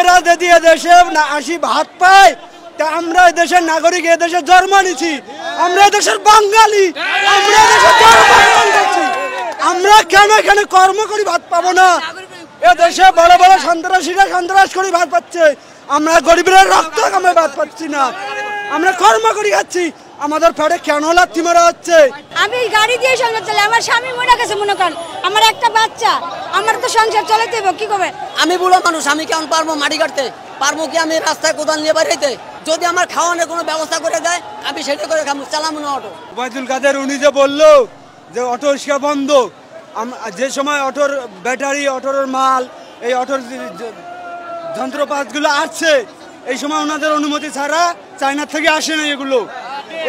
রোহিঙ্গারা যদি এদেশে না আসি ভাত পায় তা আমরা এদেশের নাগরিক, এদেশে জন্ম নিছি, আমরা এদেশের বাঙালি, আমরা এদেশে জন্মগ্রহণ করছি, আমরা কেন এখানে কর্ম করি ভাত পাবো না? এদেশে বড় বড় সন্ত্রাসীরা সন্ত্রাস করে ভাত পাচ্ছে, আমরা গরিবের রক্ত কামে ভাত পাচ্ছি না, আমরা কর্ম করি খাচ্ছি, আমাদের পেটে কেন লাথি মারা হচ্ছে? আমি গাড়ি দিয়ে সংসার চালাই, আমার স্বামী মরে গেছে, মনে করেন আমার একটা বাচ্চা, আমার তো সংসার চালাতে হবে, কি করবে? আমি বুড়ো মানুষ, আমি কেমন পারবো মাটি কাটতে? পারবো কি আমি রাস্তায় কোদাল নিয়ে বাড়িতে? যদি আমার খাওয়ানোর কোনো ব্যবস্থা করে দেয় আমি সেটা করে খাবো, চালাবো না অটো। ওবায়দুল কাদের উনি যে বললো যে অটো রিক্সা বন্ধ, যে সময় অটোর ব্যাটারি, অটোর মাল, এই অটোর যন্ত্রপাতগুলো আসছে, এই সময় ওনাদের অনুমতি ছাড়া চায়নার থেকে আসে না,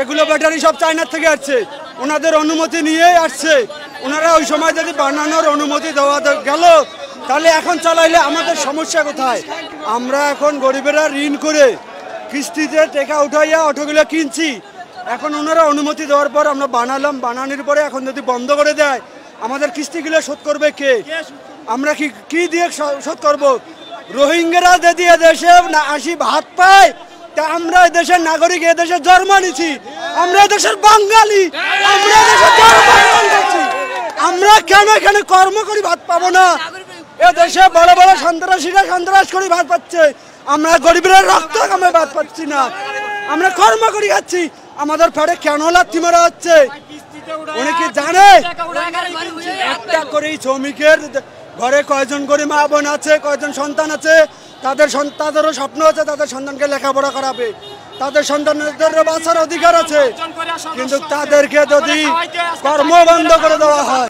এগুলো ব্যাটারি সব চায়নার থেকে আসছে, ওনাদের অনুমতি নিয়েই আসছে। ওনারা ওই সময় যদি বানানোর অনুমতি দেওয়া গেল তাহলে এখন চালাইলে আমাদের সমস্যা কোথায়? আমরা এখন গরিবেরা ঋণ করে কিস্তিতে টাকা উঠাইয়া অটোগুলো কিনছি, এখন ওনারা অনুমতি দেওয়ার পর আমরা বানালাম, বানানোর পরে এখন যদি বন্ধ করে দেয় আমাদের কিস্তিগুলো শোধ করবে কে? আমরা কি দিয়ে শোধ করব? রোহিঙ্গারা যদি এদেশে না আসি ভাত পায় তা আমরা এদেশের নাগরিক, এদেশে জন্ম নিছি, আমরা এদেশের বাঙালি, আমরা এদেশে জন্মগ্রহণ করছি, আমরা কেন এখানে কর্ম করি ভাত পাবো না? এদেশে বড় বড় সন্ত্রাসীরা সন্ত্রাস করে ভাত পাচ্ছে, আমরা গরিবের রক্ত কামে ভাত পাচ্ছি না, আমরা কর্ম করি খাচ্ছি, আমাদের পেটে কেন লাথি মারা হচ্ছে? উনি কি জানে একটা করেই শ্রমিকের ঘরে কয়জন করে মা বোন আছে, কয়জন সন্তান আছে, তাদেরও স্বপ্ন আছে তাদের সন্তানকে লেখাপড়া করাবে, তাদের সন্তানদের বাঁচার অধিকার আছে, কিন্তু তাদেরকে যদি কর্ম বন্ধ করে দেওয়া হয়